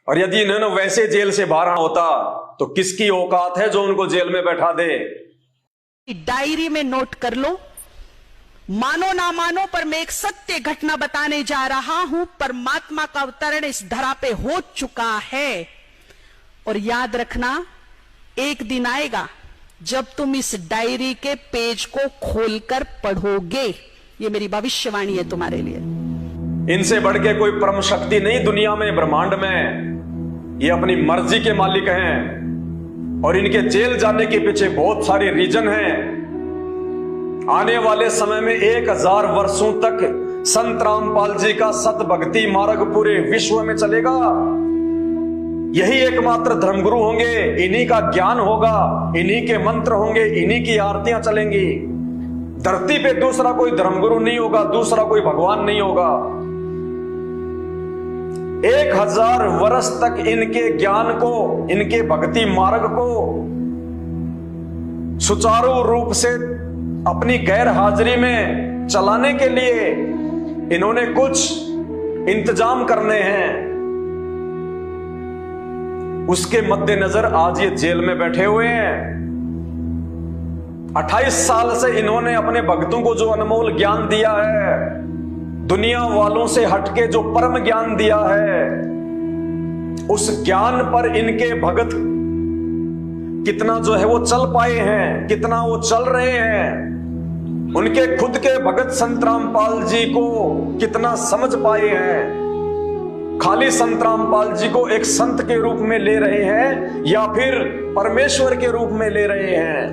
और यदि इन्होंने वैसे जेल से बाहर आना होता तो किसकी औकात है जो उनको जेल में बैठा दे। डायरी में नोट कर लो, मानो ना मानो पर मैं एक सत्य घटना बताने जा रहा हूं। परमात्मा का अवतरण इस धरा पे हो चुका है और याद रखना, एक दिन आएगा जब तुम इस डायरी के पेज को खोलकर पढ़ोगे। ये मेरी भविष्यवाणी है तुम्हारे लिए। इनसे बढ़ के कोई परम शक्ति नहीं दुनिया में, ब्रह्मांड में। ये अपनी मर्जी के मालिक हैं और इनके जेल जाने के पीछे बहुत सारे रीजन हैं। आने वाले समय में 1000 वर्षों तक संत रामपाल जी का सत भक्ति मार्ग पूरे विश्व में चलेगा। यही एकमात्र धर्मगुरु होंगे, इन्हीं का ज्ञान होगा, इन्हीं के मंत्र होंगे, इन्हीं की आरतियां चलेंगी। धरती पे दूसरा कोई धर्मगुरु नहीं होगा, दूसरा कोई भगवान नहीं होगा। 1000 वर्ष तक इनके ज्ञान को, इनके भक्ति मार्ग को सुचारू रूप से अपनी गैर हाजिरी में चलाने के लिए इन्होंने कुछ इंतजाम करने हैं। उसके मद्देनजर आज ये जेल में बैठे हुए हैं। 28 साल से इन्होंने अपने भक्तों को जो अनमोल ज्ञान दिया है, दुनिया वालों से हटके जो परम ज्ञान दिया है, उस ज्ञान पर इनके भगत कितना जो है वो चल पाए हैं, कितना वो चल रहे हैं। उनके खुद के भगत संत रामपाल जी को कितना समझ पाए हैं। खाली संत रामपाल जी को एक संत के रूप में ले रहे हैं या फिर परमेश्वर के रूप में ले रहे हैं।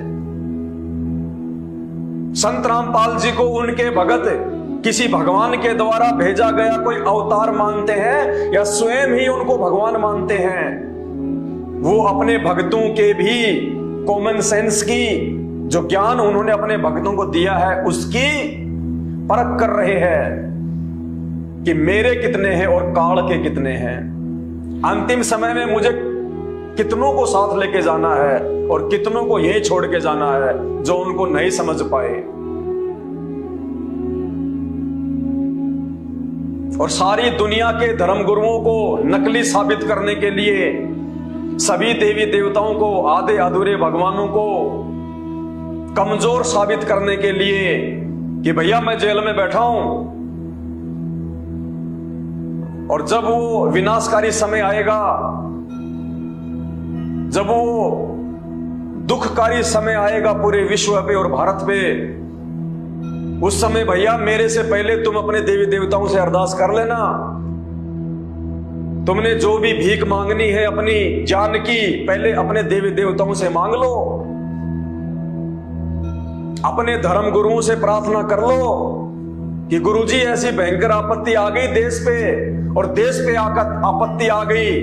संत रामपाल जी को उनके भगत किसी भगवान के द्वारा भेजा गया कोई अवतार मानते हैं या स्वयं ही उनको भगवान मानते हैं। वो अपने भक्तों के भी कॉमन सेंस की जो ज्ञान उन्होंने अपने भक्तों को दिया है उसकी परख कर रहे हैं कि मेरे कितने हैं और काल के कितने हैं। अंतिम समय में मुझे कितनों को साथ लेके जाना है और कितनों को यही छोड़ के जाना है जो उनको नहीं समझ पाए। और सारी दुनिया के धर्मगुरुओं को नकली साबित करने के लिए, सभी देवी देवताओं को, आधे अधूरे भगवानों को कमजोर साबित करने के लिए कि भैया मैं जेल में बैठा हूं, और जब वो विनाशकारी समय आएगा, जब वो दुखकारी समय आएगा पूरे विश्व पे और भारत पे, उस समय भैया मेरे से पहले तुम अपने देवी देवताओं से अरदास कर लेना। तुमने जो भी भीख मांगनी है अपनी जान की, पहले अपने देवी देवताओं से मांग लो, अपने धर्म गुरुओं से प्रार्थना कर लो कि गुरुजी ऐसी भयंकर आपत्ति आ गई देश पे, और देश पे आकर आपत्ति आ गई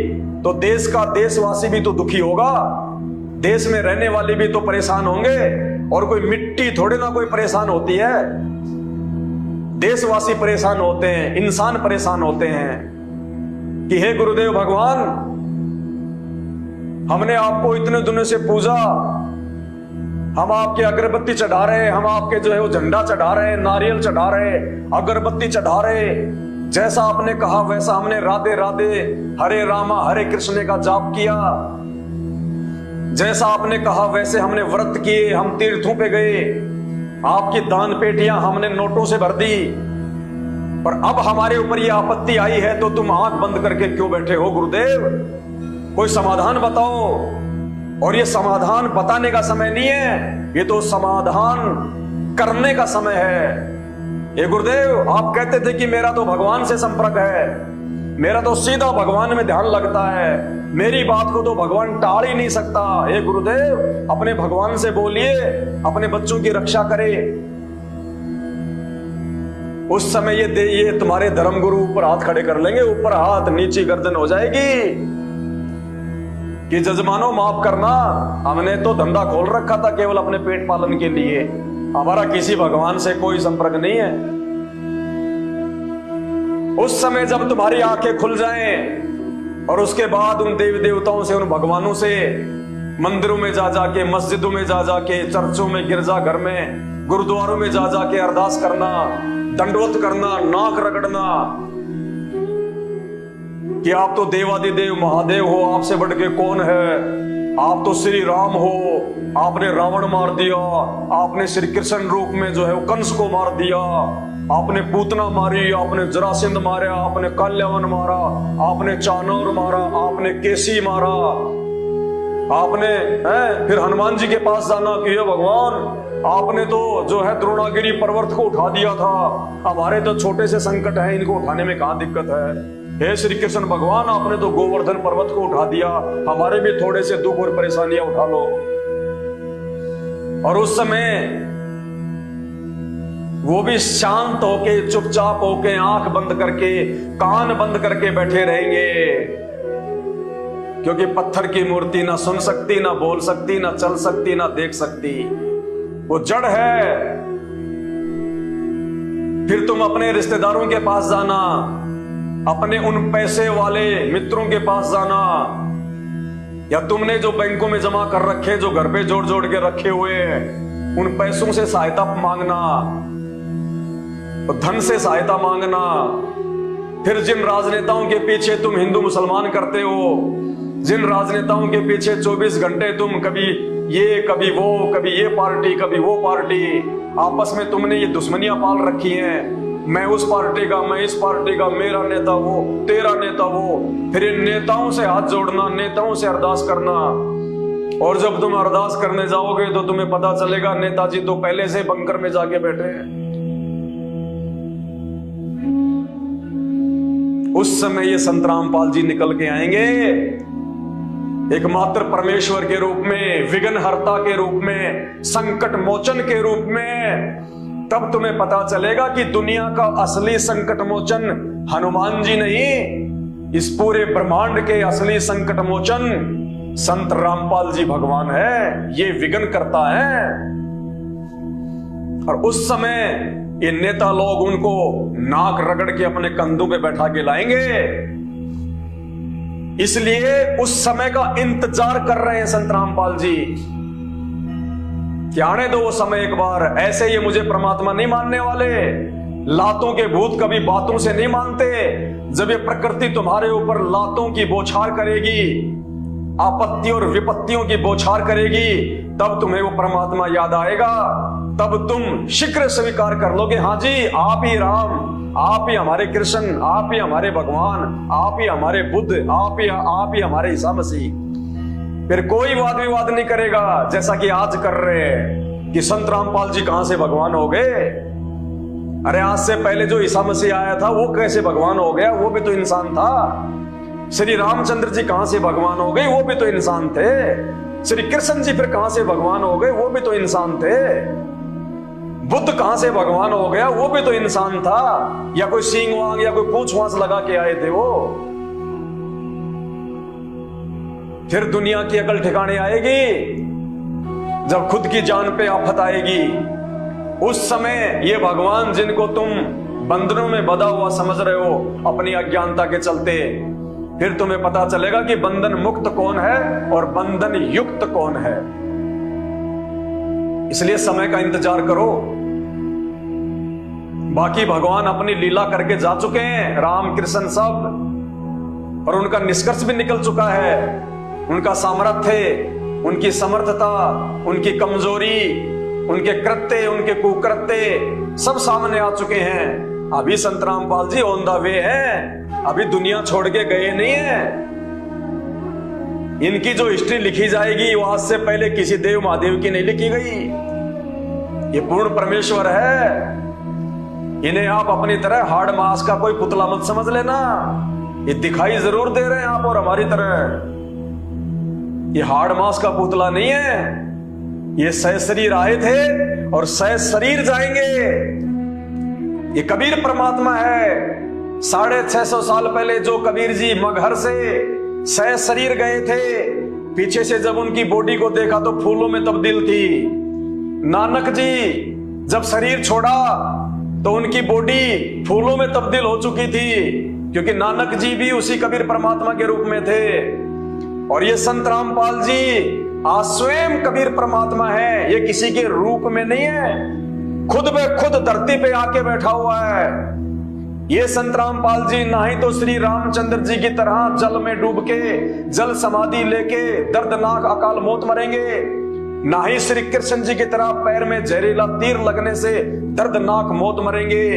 तो देश का देशवासी भी तो दुखी होगा, देश में रहने वाले भी तो परेशान होंगे। और कोई मिट्टी थोड़े ना कोई परेशान होती है, देशवासी परेशान होते हैं, इंसान परेशान होते हैं कि हे गुरुदेव भगवान, हमने आपको इतने दिनों से पूजा, हम आपके अगरबत्ती चढ़ा रहे, हम आपके जो है वो झंडा चढ़ा रहे, नारियल चढ़ा रहे, अगरबत्ती चढ़ा रहे, जैसा आपने कहा वैसा हमने राधे राधे हरे रामा हरे कृष्ण का जाप किया, जैसा आपने कहा वैसे हमने व्रत किए, हम तीर्थों पे गए, आपकी दान पेटियां हमने नोटों से भर दी, पर अब हमारे ऊपर ये आपत्ति आई है तो तुम आंख बंद करके क्यों बैठे हो गुरुदेव? कोई समाधान बताओ। और ये समाधान बताने का समय नहीं है, ये तो समाधान करने का समय है। ये गुरुदेव आप कहते थे कि मेरा तो भगवान से संपर्क है, मेरा तो सीधा भगवान में ध्यान लगता है, मेरी बात को तो भगवान टाल ही नहीं सकता। हे गुरुदेव अपने भगवान से बोलिए, अपने बच्चों की रक्षा करे। उस समय ये तुम्हारे धर्मगुरु ऊपर हाथ खड़े कर लेंगे, ऊपर हाथ नीचे गर्दन हो जाएगी कि जजमानो माफ करना, हमने तो धंधा खोल रखा था केवल अपने पेट पालन के लिए, हमारा किसी भगवान से कोई संपर्क नहीं है। उस समय जब तुम्हारी आंखें खुल जाएं और उसके बाद उन देवी देवताओं से, उन भगवानों से मंदिरों में जा जाके, मस्जिदों में जा जाके, चर्चों में, गिरजा घर में, गुरुद्वारों में जा जाके अरदास करना, दंडवत करना, नाक रगड़ना कि आप तो देवादिदेव महादेव हो, आपसे बढ़ के कौन है, आप तो श्री राम हो, आपने रावण मार दिया, आपने श्री कृष्ण रूप में जो है वो कंस को मार दिया, आपने पूतना मारी, आपने जरासंध मारा, आपने काल्यावन मारा, आपने चाणूर मारा, आपने केसी मारा, आपने फिर हनुमान जी के पास जाना कि हे भगवान आपने तो जो है द्रोणागिरी पर्वत को उठा दिया था, हमारे तो छोटे से संकट है, इनको उठाने में कहां दिक्कत है। हे श्री कृष्ण भगवान आपने तो गोवर्धन पर्वत को उठा दिया, हमारे भी थोड़े से दुख और परेशानियां उठा लो। और उस समय वो भी शांत होके चुपचाप होके आंख बंद करके कान बंद करके बैठे रहेंगे, क्योंकि पत्थर की मूर्ति ना सुन सकती, ना बोल सकती, ना चल सकती, ना देख सकती, वो जड़ है। फिर तुम अपने रिश्तेदारों के पास जाना, अपने उन पैसे वाले मित्रों के पास जाना, या तुमने जो बैंकों में जमा कर रखे, जो घर पे जोड़ जोड़ के रखे हुए, उन पैसों से सहायता मांगना, धन से सहायता मांगना। फिर जिन राजनेताओं के पीछे तुम हिंदू मुसलमान करते हो, जिन राजनेताओं के पीछे 24 घंटे तुम कभी ये कभी वो, कभी ये पार्टी कभी वो पार्टी, आपस में तुमने ये दुश्मनियां पाल रखी हैं, मैं उस पार्टी का, मैं इस पार्टी का, मेरा नेता वो, तेरा नेता वो। फिर इन नेताओं से हाथ जोड़ना, नेताओं से अरदास करना, और जब तुम अरदास करने जाओगे तो तुम्हें पता चलेगा नेताजी तो पहले से बंकर में जाके बैठे हैं। उस समय ये संत रामपाल जी निकल के आएंगे एकमात्र परमेश्वर के रूप में, विघ्नहर्ता के रूप में, संकट मोचन के रूप में। तब तुम्हें पता चलेगा कि दुनिया का असली संकट मोचन हनुमान जी नहीं, इस पूरे ब्रह्मांड के असली संकट मोचन संत रामपाल जी भगवान है, ये विघ्न करता है। और उस समय ये नेता लोग उनको नाक रगड़ के अपने कंधों पे बैठा के लाएंगे, इसलिए उस समय का इंतजार कर रहे हैं संत रामपाल जी कि आने दो वो समय एक बार। ऐसे ये मुझे परमात्मा नहीं मानने वाले, लातों के भूत कभी बातों से नहीं मानते। जब ये प्रकृति तुम्हारे ऊपर लातों की बौछार करेगी, आपत्ति और विपत्तियों की बौछार करेगी, तब तुम्हें वो परमात्मा याद आएगा, तब तुम शीघ्र स्वीकार कर लोगे, हाँ जी आप ही राम, आप ही हमारे कृष्ण, आप ही हमारे भगवान, आप ही हमारे बुद्ध, आप ही हमारे ईसा मसीह। फिर कोई वाद विवाद नहीं करेगा जैसा कि आज कर रहे हैं कि संत रामपाल जी कहां से भगवान हो गए। अरे आज से पहले जो ईसा मसीह आया था वो कैसे भगवान हो गया, वो भी तो इंसान था। श्री रामचंद्र जी कहां से भगवान हो गए, वो भी तो इंसान थे। श्री कृष्ण जी फिर कहां से भगवान हो गए, वो भी तो इंसान थे। बुद्ध कहां से भगवान हो गया, वो भी तो इंसान था, या कोई सींग वांग या कोई पूंछ वांस लगा के आए थे वो। फिर दुनिया की अकल ठिकाने आएगी जब खुद की जान पे आफत आएगी। उस समय ये भगवान जिनको तुम बंधनों में बंधा हुआ समझ रहे हो अपनी अज्ञानता के चलते, फिर तुम्हें पता चलेगा कि बंधन मुक्त कौन है और बंधन युक्त कौन है। इसलिए समय का इंतजार करो। बाकी भगवान अपनी लीला करके जा चुके हैं, राम कृष्ण सब, और उनका निष्कर्ष भी निकल चुका है। उनका सामर्थ्य, उनकी समर्थता, उनकी कमजोरी, उनके कृत्य, उनके कुकृत्य सब सामने आ चुके हैं। अभी संत Rampal ji on the way हैं, अभी दुनिया छोड़ के गए नहीं है। इनकी जो हिस्ट्री लिखी जाएगी वो आज से पहले किसी देव महादेव की नहीं लिखी गई। ये पूर्ण परमेश्वर है। इन्हें आप अपनी तरह हार्ड मास का कोई पुतला मत समझ लेना। ये दिखाई जरूर दे रहे हैं आप और हमारी तरह, ये हार्ड मास का पुतला नहीं है। ये सह शरीर आए थे और सह शरीर जाएंगे। ये कबीर परमात्मा है। 650 साल पहले जो कबीर जी मगहर से सह शरीर गए थे, पीछे से जब उनकी बॉडी को देखा तो फूलों में तब्दील थी। नानक जी जब शरीर छोड़ा तो उनकी बॉडी फूलों में तब्दील हो चुकी थी, क्योंकि नानक जी भी उसी कबीर परमात्मा के रूप में थे। और ये संत रामपाल जी आज स्वयं कबीर परमात्मा है। ये किसी के रूप में नहीं है, खुद में खुद धरती पे आके बैठा हुआ है। ये संत रामपाल जी ना ही तो श्री रामचंद्र जी की तरह जल में डूब के जल समाधि लेके दर्दनाक अकाल मौत मरेंगे, ना ही श्री कृष्ण जी की तरह पैर में जहरीला तीर लगने से दर्दनाक मौत मरेंगे,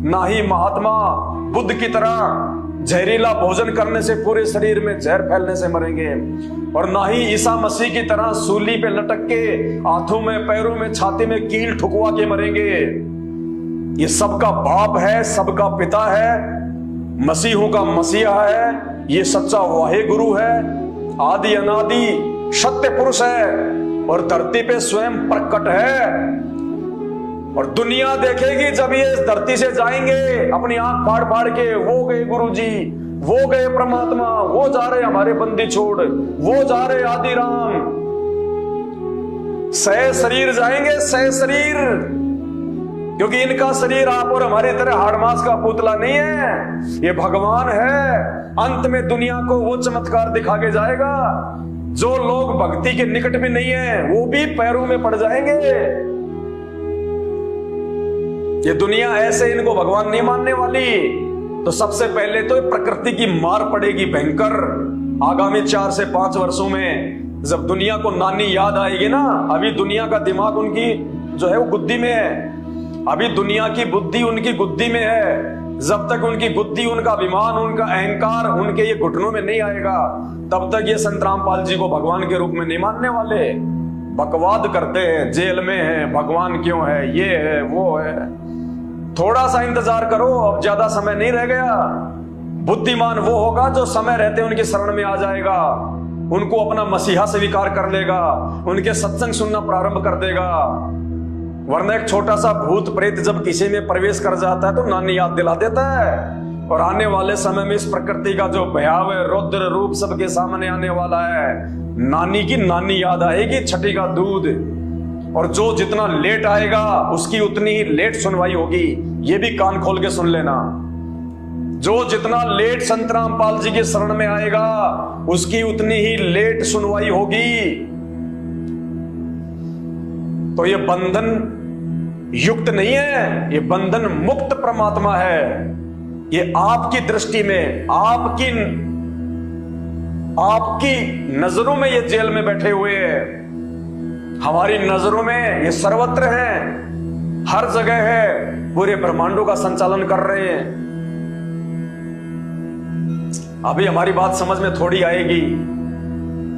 ना ही महात्मा बुद्ध की तरह जहरीला भोजन करने से पूरे शरीर में जहर फैलने से मरेंगे, और ना ही ईसा मसीह की तरह सूली पे लटक के हाथों में पैरों में छाती में कील ठुकवा के मरेंगे। ये सबका बाप है, सबका पिता है, मसीहों का मसीहा है, ये सच्चा वाहे गुरु है, आदि अनादि सत्य पुरुष है और धरती पे स्वयं प्रकट है। और दुनिया देखेगी जब ये इस धरती से जाएंगे अपनी आंख फाड़ फाड़ के, वो गए गुरुजी, वो गए परमात्मा, वो जा रहे हमारे बंदी छोड़, वो जा रहे आदि राम। सह शरीर जाएंगे, सह शरीर, क्योंकि इनका शरीर आप और हमारी तरह हाड़ मांस का पुतला नहीं है, ये भगवान है। अंत में दुनिया को वो चमत्कार दिखा के जाएगा। जो लोग भक्ति के निकट भी नहीं है वो भी पैरों में पड़ जाएंगे। ये दुनिया ऐसे इनको भगवान नहीं मानने वाली। तो सबसे पहले तो प्रकृति की मार पड़ेगी भयंकर। आगामी 4 से 5 वर्षों में जब दुनिया को नानी याद आएगी ना, अभी दुनिया का दिमाग उनकी जो है वो गुद्दी में है, अभी दुनिया की बुद्धि उनकी गुद्दी में है। जब तक उनकी बुद्धि, उनका अभिमान, उनका अहंकार उनके ये घुटनों में नहीं आएगा, तब तक ये संत रामपाल जी को भगवान के रूप में नहीं मानने वाले। बकवाद करते हैं, जेल में है, भगवान क्यों है, ये है, वो है। थोड़ा सा इंतजार करो, अब ज्यादा समय नहीं रह गया। बुद्धिमान वो होगा जो समय रहते उनकी शरण में आ जाएगा, उनको अपना मसीहा स्वीकार कर लेगा, उनके सत्संग सुनना प्रारंभ कर देगा। वरना एक छोटा सा भूत प्रेत जब किसी में प्रवेश कर जाता है तो नानी याद दिला देता है। और आने वाले समय में इस प्रकृति का जो भयावह रौद्र रूप सबके सामने आने वाला है, नानी की नानी याद आएगी, छठी का दूध। और जो जितना लेट आएगा उसकी उतनी ही लेट सुनवाई होगी, ये भी कान खोल के सुन लेना। जो जितना लेट संत रामपाल जी के शरण में आएगा उसकी उतनी ही लेट सुनवाई होगी। तो ये बंधन युक्त नहीं है, ये बंधन मुक्त परमात्मा है। ये आपकी दृष्टि में, आपकी नजरों में ये जेल में बैठे हुए हैं। हमारी नजरों में ये सर्वत्र है, हर जगह है, पूरे ब्रह्मांडों का संचालन कर रहे हैं। अभी हमारी बात समझ में थोड़ी आएगी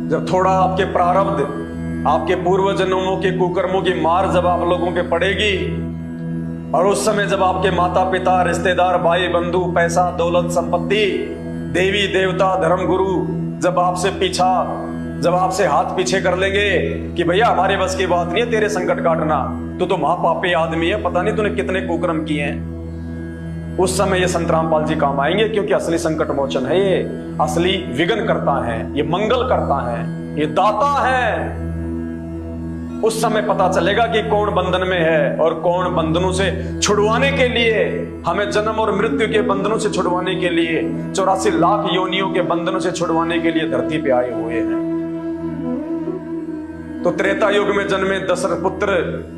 जब थोड़ा आपके प्रारब्ध, आपके पूर्व जन्मों के कुकर्मों की मार जब आप लोगों पे पड़ेगी, और उस समय जब आपके माता पिता, रिश्तेदार, भाई बंधु, पैसा, दौलत, संपत्ति, देवी देवता, धर्म गुरु जब आपसे हाथ पीछे कर लेंगे कि भैया हमारे बस की बात नहीं है तेरे संकट काटना, तो महापापी आदमी है, पता नहीं तूने कितने कुकर्म किए हैं। उस समय ये संत रामपाल जी काम आएंगे, क्योंकि असली संकट मोचन है, ये असली विघ्न करता है, ये मंगल करता है, ये दाता है। उस समय पता चलेगा कि कौन बंधन में है और कौन बंधनों से छुड़वाने के लिए, हमें जन्म और मृत्यु के बंधनों से छुड़वाने के लिए, 84 लाख योनियों के बंधनों से छुड़वाने के लिए धरती पे आए हुए हैं। तो त्रेता युग में जन्मे दशरथ पुत्र,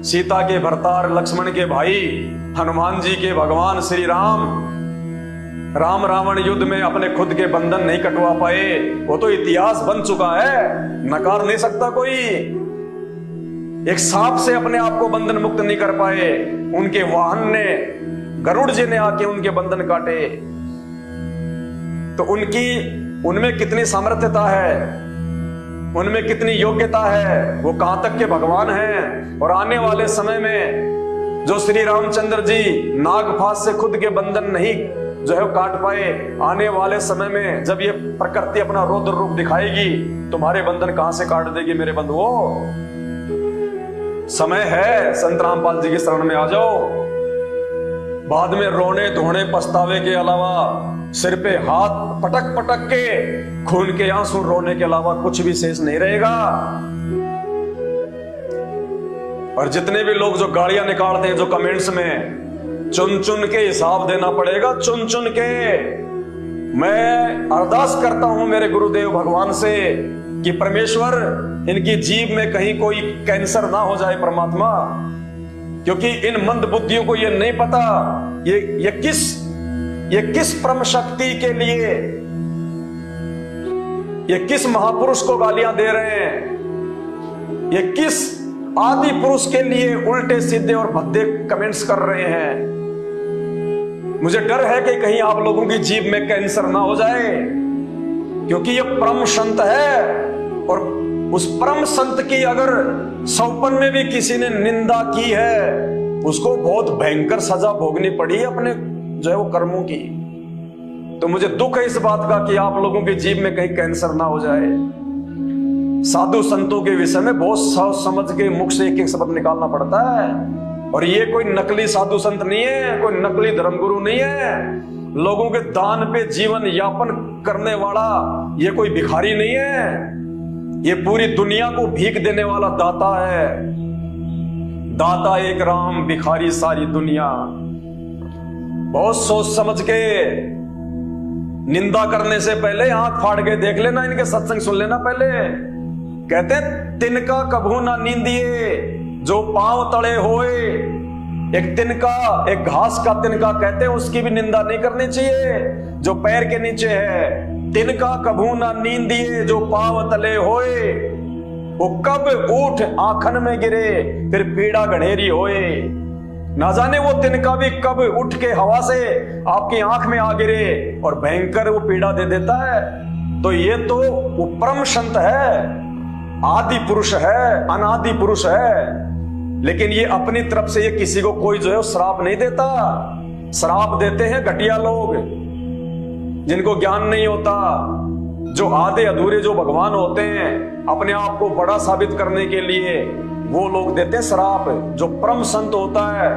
सीता के भरतार, लक्ष्मण के भाई, हनुमान जी के भगवान श्री राम, राम रावण युद्ध में अपने खुद के बंधन नहीं कटवा पाए, वो तो इतिहास बन चुका है, नकार नहीं सकता कोई। एक सांप से अपने आप को बंधन मुक्त नहीं कर पाए, उनके वाहन ने, गरुड़ जी ने आके उनके बंधन काटे। तो उनमें कितनी सामर्थ्यता है, उनमें कितनी योग्यता है, वो कहां तक के भगवान हैं। और आने वाले समय में जो श्री रामचंद्र जी नागफास से खुद के बंधन नहीं जो है काट पाए, आने वाले समय में जब ये प्रकृति अपना रौद्र रूप दिखाएगी, तुम्हारे बंधन कहां से काट देगी मेरे बंधुओं। समय है, संत रामपाल जी की शरण में आ जाओ। बाद में रोने धोने पछतावे के अलावा, सिर पे हाथ पटक पटक के खून के आंसू रोने के अलावा कुछ भी शेष नहीं रहेगा। और जितने भी लोग जो गालियां निकालते हैं जो कमेंट्स में, चुन चुन के हिसाब देना पड़ेगा, चुन चुन के। मैं अरदास करता हूं मेरे गुरुदेव भगवान से कि परमेश्वर इनकी जीभ में कहीं कोई कैंसर ना हो जाए परमात्मा, क्योंकि इन मंद बुद्धियों को ये नहीं पता ये किस ये किस परम शक्ति के लिए, ये किस महापुरुष को गालियां दे रहे हैं, ये किस आदि पुरुष के लिए उल्टे सीधे और भद्दे कमेंट्स कर रहे हैं। मुझे डर है कि कहीं आप लोगों की जीभ में कैंसर ना हो जाए, क्योंकि ये परम संत है, और उस परम संत की अगर सौपन में भी किसी ने निंदा की है, उसको बहुत भयंकर सजा भोगनी पड़ी अपने जो है वो कर्मों की। तो मुझे दुख है इस बात का कि आप लोगों की जीभ में कहीं कैंसर ना हो जाए। साधु संतों के विषय में बहुत सोच समझ के मुख से एक एक शब्द निकालना पड़ता है, और ये कोई नकली साधु संत नहीं है, कोई नकली धर्मगुरु नहीं है, लोगों के दान पे जीवन यापन करने वाला ये कोई भिखारी नहीं है, ये पूरी दुनिया को भीख देने वाला दाता है। दाता एक राम, भिखारी सारी दुनिया। बहुत सोच समझ के निंदा करने से पहले आंख फाड़ के देख लेना, इनके सत्संग सुन लेना पहले। कहते हैं तिनका कभू ना नींदिए जो पांव तले होए। एक तिनका, एक घास का तिनका कहते हैं, उसकी भी निंदा नहीं करनी चाहिए जो पैर के नीचे है। तिनका कभू ना नींदिए जो पांव तले होए, वो कब ऊठ आंखन में गिरे फिर पीड़ा गणेरी होए। ना जाने वो तिनका भी कब उठ के हवा से आपकी आंख में आ गिरे और भयंकर वो पीड़ा दे देता है। तो ये तो वो परम संत है, आदि पुरुष है, अनादि पुरुष है। लेकिन ये अपनी तरफ से ये किसी को कोई जो है श्राप नहीं देता। श्राप देते हैं घटिया लोग जिनको ज्ञान नहीं होता, जो आधे अधूरे जो भगवान होते हैं, अपने आप को बड़ा साबित करने के लिए वो लोग देते हैं श्राप। जो परम संत होता है,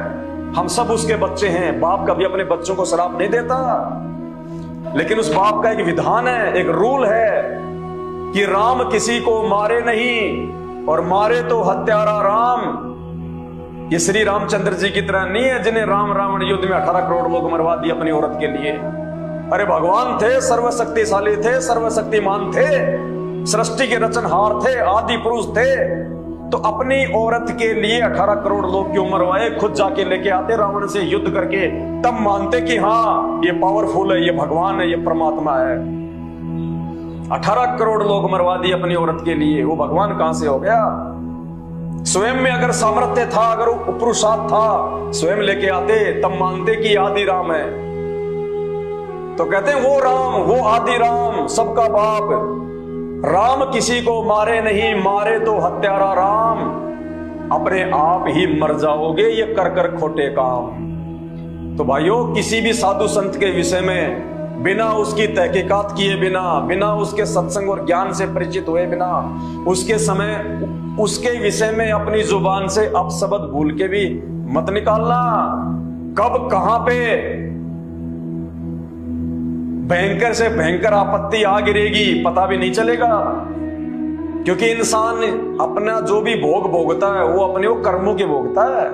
हम सब उसके बच्चे हैं। बाप कभी अपने बच्चों को श्राप नहीं देता, लेकिन उस बाप का एक विधान है, एक रूल है कि राम किसी को मारे नहीं, और मारे तो हत्यारा राम। ये श्री रामचंद्र जी की तरह नहीं है जिन्हें राम रावण युद्ध में 18 करोड़ लोग मरवा दिए अपनी औरत के लिए। अरे भगवान थे, सर्वशक्तिशाली थे, सर्वशक्तिमान थे, सृष्टि के रचनहार थे, आदि पुरुष थे। तो अपनी औरत के लिए 18 करोड़ लोग क्यों मरवाए? खुद जाके लेके आते रावण से युद्ध करके, तब मानते कि हाँ ये पावरफुल है, ये भगवान है, ये परमात्मा है। 18 करोड़ लोग मरवा दिए अपनी औरत के लिए, वो भगवान कहां से हो गया? स्वयं में अगर सामर्थ्य था, अगर वो पुरुषार्थ था, स्वयं लेके आते, तब मानते कि आदि राम है। तो कहते हैं वो राम, वो आदि राम, सबका बाप। राम किसी को मारे नहीं, मारे तो हत्यारा राम। अपने आप ही मर जाओगे ये कर कर खोटे काम। तो भाइयों, किसी भी साधु संत के विषय में बिना उसकी तहकीकात किए बिना, बिना उसके सत्संग और ज्ञान से परिचित हुए बिना, उसके समय उसके विषय में अपनी जुबान से अपशब्द भूल के भी मत निकालना। कब कहां पे भयंकर से भयंकर आपत्ति आ गिरेगी पता भी नहीं चलेगा। क्योंकि इंसान अपना जो भी भोग भोगता है वो अपने वो कर्मों के भोगता है,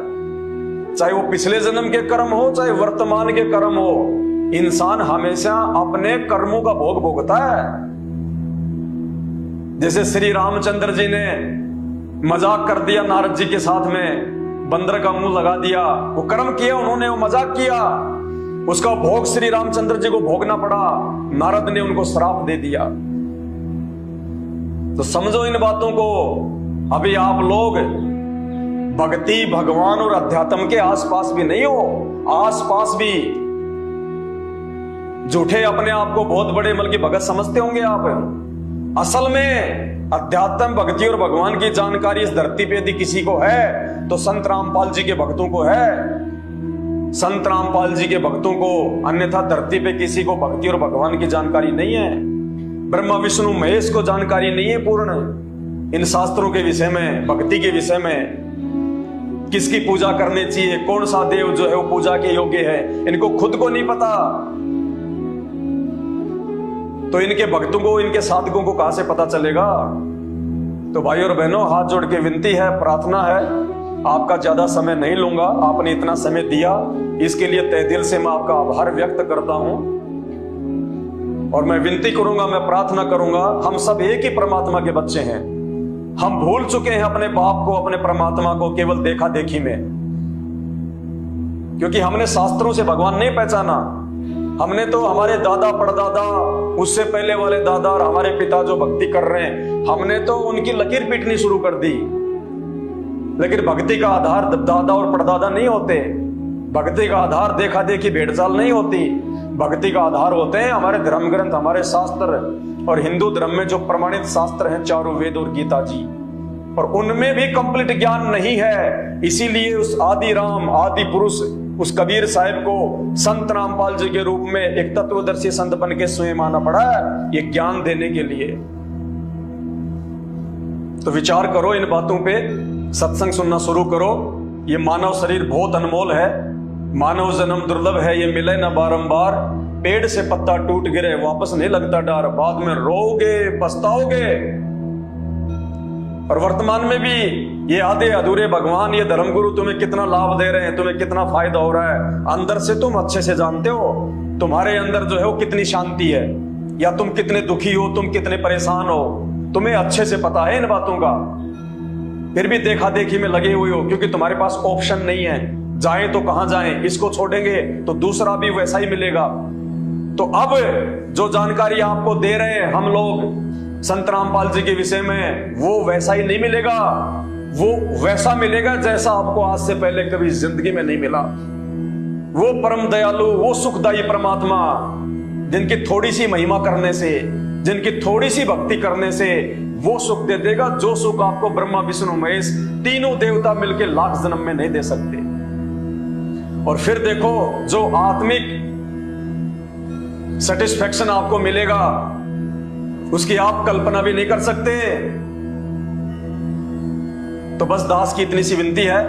चाहे वो पिछले जन्म के कर्म हो, चाहे वर्तमान के कर्म हो। इंसान हमेशा अपने कर्मों का भोग भोगता है। जैसे श्री रामचंद्र जी ने मजाक कर दिया नारद जी के साथ में, बंदर का मुंह लगा दिया, वो कर्म किया उन्होंने, वो मजाक किया, उसका भोग श्री रामचंद्र जी को भोगना पड़ा। नारद ने उनको श्राप दे दिया। तो समझो इन बातों को। अभी आप लोग भक्ति, भगवान और अध्यात्म के आसपास भी नहीं हो, आसपास भी झूठे अपने आप को बहुत बड़े मल के भगत समझते होंगे आप। असल में अध्यात्म, भक्ति और भगवान की जानकारी इस धरती पे यदि किसी को है तो संत रामपाल जी के भक्तों को है। संत रामपाल जी के भक्तों को, अन्यथा धरती पे किसी को भक्ति और भगवान की जानकारी नहीं है। ब्रह्मा विष्णु महेश को जानकारी नहीं है पूर्ण इन शास्त्रों के विषय में, भक्ति के विषय में। किसकी पूजा करनी चाहिए, कौन सा देव जो है वो पूजा के योग्य है, इनको खुद को नहीं पता। तो इनके भक्तों को, इनके साधकों को कहां से पता चलेगा? तो भाई और बहनों, हाथ जोड़ के विनती है, प्रार्थना है, आपका ज्यादा समय नहीं लूंगा। आपने इतना समय दिया, इसके लिए तहे दिल से मैं आपका आभार व्यक्त करता हूं। और मैं विनती करूंगा, मैं प्रार्थना करूंगा, हम सब एक ही परमात्मा के बच्चे हैं। हम भूल चुके हैं अपने बाप को, अपने परमात्मा को केवल देखा देखी में, क्योंकि हमने शास्त्रों से भगवान नहीं पहचाना। हमने तो हमारे दादा परदादा, उससे पहले वाले दादा और हमारे पिता जो भक्ति कर रहे हैं, हमने तो उनकी लकीर पीटनी शुरू कर दी। लेकिन भक्ति का आधार दादा और परदादा नहीं होते। भक्ति का आधार देखा देखी भेड़चाल नहीं होती। भक्ति का आधार होते हैं हमारे धर्म ग्रंथ, हमारे शास्त्र। और हिंदू धर्म में जो प्रमाणित शास्त्र हैं, चारों वेद और गीता जी, और उनमें भी कंप्लीट ज्ञान नहीं है। इसीलिए उस आदि राम, आदि पुरुष, उस कबीर साहिब को संत रामपाल जी के रूप में एक तत्वदर्शी संत बन के स्वयं आना पड़ा है, ये ज्ञान देने के लिए। तो विचार करो इन बातों पे, सत्संग सुनना शुरू करो। ये मानव शरीर बहुत अनमोल है, मानव जन्म दुर्लभ है, ये मिले ना बारंबार। पेड़ से पत्ता टूट गिरे वापस नहीं लगता डार, बाद में रोओगे पछताओगे। और वर्तमान में भी ये आधे अधूरे भगवान, ये धर्मगुरु तुम्हें कितना लाभ दे रहे हैं, तुम्हें कितना फायदा हो रहा है, अंदर से तुम अच्छे से जानते हो। तुम्हारे अंदर जो है वो कितनी शांति है, या तुम कितने दुखी हो, तुम कितने परेशान हो, तुम्हें अच्छे से पता है इन बातों का। फिर भी देखा देखी में लगे हुए हो, क्योंकि तुम्हारे पास ऑप्शन नहीं है। जाएं तो कहां जाएं, इसको छोड़ेंगे तो दूसरा भी वैसा ही मिलेगा। तो अब जो जानकारी आपको दे रहे हैं हम लोग संत रामपाल जी के विषय में, वो वैसा ही नहीं मिलेगा। वो वैसा मिलेगा जैसा आपको आज से पहले कभी जिंदगी में नहीं मिला। वो परम दयालु, वो सुखदायी परमात्मा, जिनकी थोड़ी सी महिमा करने से, जिनकी थोड़ी सी भक्ति करने से वो सुख दे देगा, जो सुख आपको ब्रह्मा विष्णु महेश तीनों देवता मिलकर लाख जन्म में नहीं दे सकते। और फिर देखो, जो आत्मिक सेटिस्फैक्शन आपको मिलेगा, उसकी आप कल्पना भी नहीं कर सकते। तो बस दास की इतनी सी विनती है,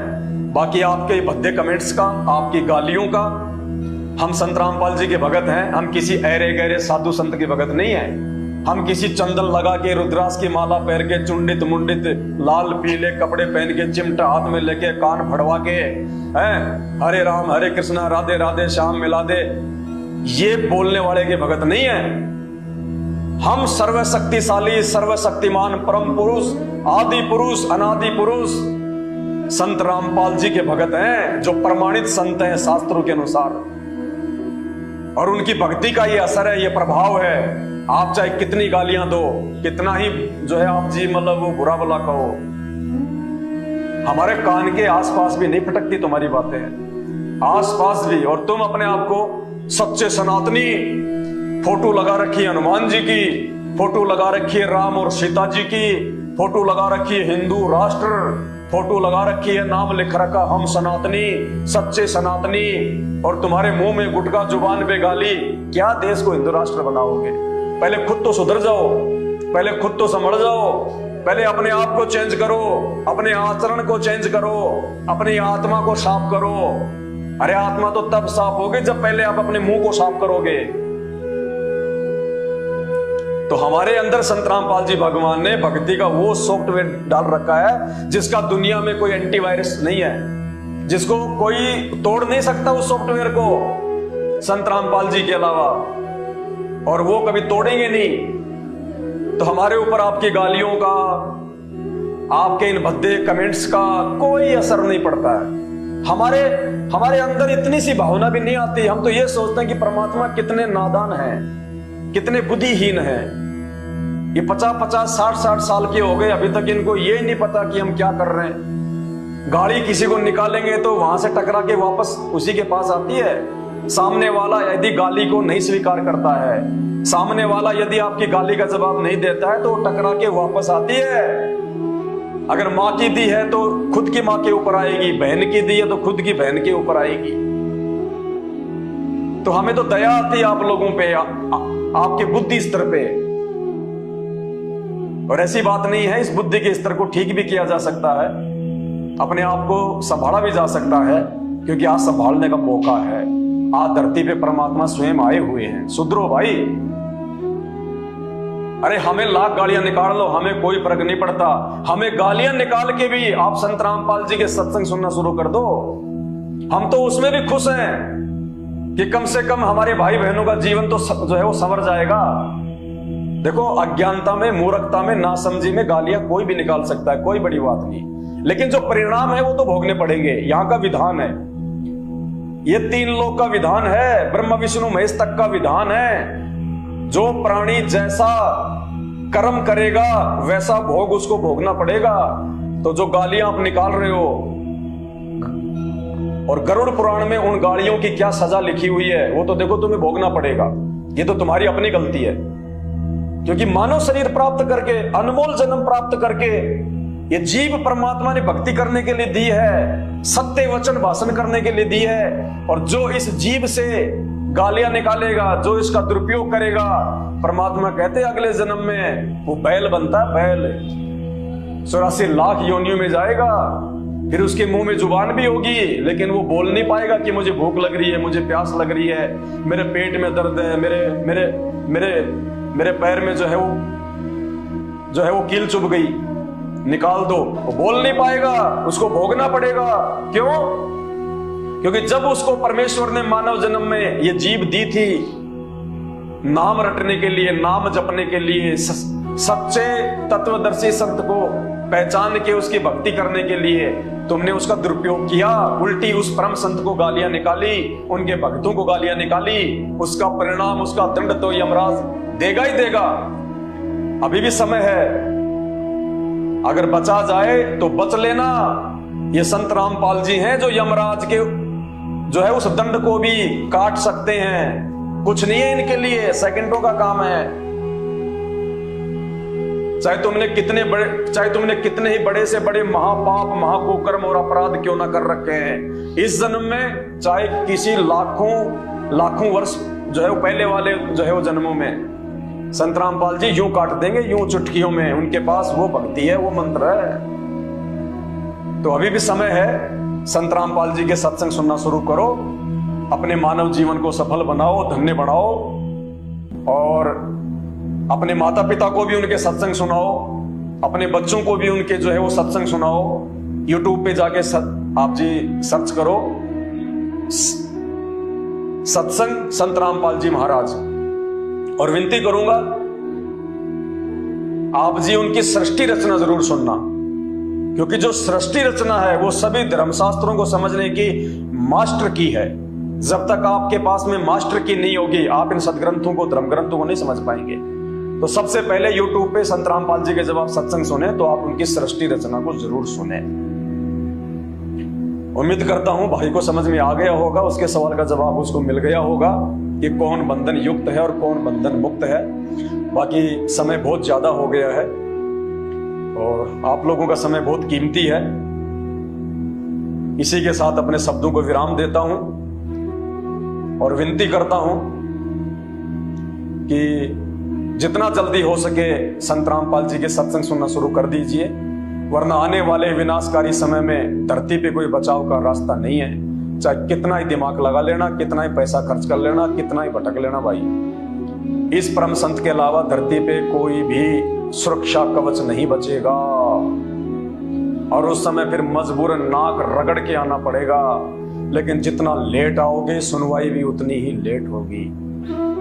बाकी आपके भद्दे कमेंट्स का, आपकी गालियों का, हम संत रामपाल जी के भगत हैं। हम किसी ऐरे गहरे साधु संत के भगत नहीं हैं। हम किसी चंदन लगा के, रुद्राक्ष की माला पहन के, चुंडित मुंडित लाल पीले कपड़े पहन के, चिमटा हाथ में लेके, कान फड़वा के, हैं हरे राम हरे कृष्णा राधे राधे श्याम मिला दे, ये बोलने वाले के भगत नहीं है। हम सर्वशक्तिशाली, सर्वशक्तिमान परम पुरुष, आदि पुरुष, अनादि पुरुष संत रामपाल जी के भगत हैं, जो प्रमाणित संत हैं शास्त्रों के अनुसार। और उनकी भक्ति का ये असर है, ये प्रभाव है। आप चाहे कितनी गालियां दो, कितना ही जो है आप जी मतलब वो बुरा भला कहो, हमारे कान के आसपास भी नहीं फटकती तुम्हारी बातें, आसपास भी। और तुम अपने आप को सच्चे सनातनी, फोटो लगा रखी है हनुमान जी की, फोटो लगा रखी है राम और सीता जी की, फोटो लगा रखी है हिंदू राष्ट्र, फोटो लगा रखी है, नाम लिख रखा हम सनातनी, सच्चे सनातनी, और तुम्हारे मुंह में गुटखा, जुबान पे गाली। क्या देश को हिंदू राष्ट्र बनाओगे? पहले खुद तो सुधर जाओ, पहले खुद तो संभल जाओ, पहले अपने आप को चेंज करो, अपने आचरण को चेंज करो, अपनी आत्मा को साफ करो। अरे आत्मा तो तब साफ होगी जब पहले आप अपने मुंह को साफ करोगे। तो हमारे अंदर संत रामपाल जी भगवान ने भक्ति का वो सॉफ्टवेयर डाल रखा है, जिसका दुनिया में कोई एंटीवायरस नहीं है, जिसको कोई तोड़ नहीं सकता उस सॉफ्टवेयर को संत रामपाल जी के अलावा, और वो कभी तोड़ेंगे नहीं। तो हमारे ऊपर आपकी गालियों का, आपके इन भद्दे कमेंट्स का कोई असर नहीं पड़ता है। हमारे अंदर इतनी सी भावना भी नहीं आती। हम तो ये सोचते हैं कि परमात्मा कितने नादान हैं, कितने बुद्धिहीन हैं। ये 50-50, 60-60 साल के हो गए, अभी तक इनको ये नहीं पता कि हम क्या कर रहे हैं। गाड़ी किसी को निकालेंगे तो वहां से टकरा के वापस उसी के पास आती है। सामने वाला यदि गाली को नहीं स्वीकार करता है, सामने वाला यदि आपकी गाली का जवाब नहीं देता है, तो टकरा के वापस आती है। अगर माँ की दी है तो खुद की माँ के ऊपर आएगी, बहन की दी है तो खुद की बहन के ऊपर आएगी। तो हमें तो दया आती है आप लोगों पे, आपके बुद्धि स्तर पे। और ऐसी बात नहीं है, इस बुद्धि के स्तर को ठीक भी किया जा सकता है, अपने आप को संभाला भी जा सकता है, क्योंकि आज संभालने का मौका है। आज धरती पे परमात्मा स्वयं आए हुए हैं। सुधरो भाई। अरे हमें लाख गालियां निकाल लो, हमें कोई फर्क नहीं पड़ता। हमें गालियां निकाल के भी आप संत रामपाल जी के सत्संग सुनना शुरू कर दो। हम तो उसमें भी खुश हैं कि कम से कम हमारे भाई बहनों का जीवन तो जो है वो संवर जाएगा। देखो, अज्ञानता में, मूर्खता में, नासमझी में गालियां कोई भी निकाल सकता है, कोई बड़ी बात नहीं। लेकिन जो परिणाम है वो तो भोगने पड़ेंगे। यहां का विधान है, ये 3 लोक का विधान है, ब्रह्मा विष्णु महेश तक का विधान है। जो प्राणी जैसा कर्म करेगा वैसा भोग उसको भोगना पड़ेगा। तो जो गालियां आप निकाल रहे हो, और गरुड़ पुराण में उन गालियों की क्या सजा लिखी हुई है वो तो देखो, तुम्हें भोगना पड़ेगा। ये तो तुम्हारी अपनी गलती है, क्योंकि मानव शरीर प्राप्त करके, अनमोल जन्म प्राप्त करके, ये जीव परमात्मा ने भक्ति करने के लिए दी है, सत्य वचन भाषण करने के लिए दी है। और जो इस जीव से गालियां निकालेगा, जो इसका दुरुपयोग करेगा, परमात्मा कहते हैं अगले जन्म में वो बैल बनता है, बैल 84 लाख योनियों में जाएगा। फिर उसके मुंह में जुबान भी होगी, लेकिन वो बोल नहीं पाएगा कि मुझे भूख लग रही है, मुझे प्यास लग रही है, मेरे पेट में दर्द है, मेरे पैर में जो है वो कील चुभ गई, निकाल दो। वो बोल नहीं पाएगा, उसको भोगना पड़ेगा। क्यों? क्योंकि जब उसको परमेश्वर ने मानव जन्म में ये जीव दी थी नाम रटने के लिए, नाम जपने के लिए, सच्चे तत्वदर्शी संत को पहचान के उसकी भक्ति करने के लिए, तुमने उसका दुरुपयोग किया। उल्टी उस परम संत को गालियां निकाली, उनके भक्तों को गालियां निकाली। उसका परिणाम, उसका दंड तो यमराज देगा ही देगा। अभी भी समय है, अगर बचा जाए तो बच लेना। ये संत रामपाल जी हैं जो यमराज के जो है उस दंड को भी काट सकते हैं। कुछ नहीं है इनके लिए, सेकंडों का काम है। चाहे तुमने कितने ही बड़े से बड़े महापाप, महाकुकर्म और अपराध क्यों ना कर रखे हैं इस जन्म में, चाहे किसी लाखों वर्ष जो है वो पहले वाले जो है वो जन्मों में, संत रामपाल जी यूं काट देंगे, यूं चुटकियों में। उनके पास वो भक्ति है, वो मंत्र है। तो अभी भी समय है, संत रामपाल जी के सत्संग सुनना शुरू करो, अपने मानव जीवन को सफल बनाओ, धन्य बनाओ, और अपने माता पिता को भी उनके सत्संग सुनाओ, अपने बच्चों को भी उनके जो है वो सत्संग सुनाओ। यूट्यूब पे जाके आप जी सर्च करो सत्संग संत रामपाल जी महाराज, और विनती करूंगा आप जी उनकी सृष्टि रचना जरूर सुनना, क्योंकि जो सृष्टि रचना है वो सभी धर्मशास्त्रों को समझने की मास्टर की है। जब तक आपके पास में मास्टर की नहीं होगी, आप इन सदग्रंथों को, धर्म ग्रंथों को नहीं समझ पाएंगे। तो सबसे पहले यूट्यूब पे संत रामपाल जी के जब आप सत्संग सुने तो आप उनकी सृष्टि रचना को जरूर सुने। उम्मीद करता हूं भाई को समझ में आ गया होगा, उसके सवाल का जवाब उसको मिल गया होगा कि कौन बंधन युक्त है और कौन बंधन मुक्त है। बाकी समय बहुत ज्यादा हो गया है और आप लोगों का समय बहुत कीमती है। इसी के साथ अपने शब्दों को विराम देता हूं और विनती करता हूं कि जितना जल्दी हो सके संत रामपाल जी के सत्संग सुनना शुरू कर दीजिए, वरना आने वाले विनाशकारी समय में धरती पे कोई बचाव का रास्ता नहीं है। चाहे कितना ही दिमाग लगा लेना, कितना ही पैसा खर्च कर लेना, कितना ही भटक लेना, भाई इस परम संत के अलावा धरती पे कोई भी सुरक्षा कवच नहीं बचेगा। और उस समय फिर मजबूरन नाक रगड़ के आना पड़ेगा। लेकिन जितना लेट आओगे सुनवाई भी उतनी ही लेट होगी।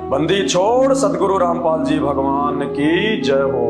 बंदी छोड़ सदगुरु रामपाल जी भगवान की जय हो।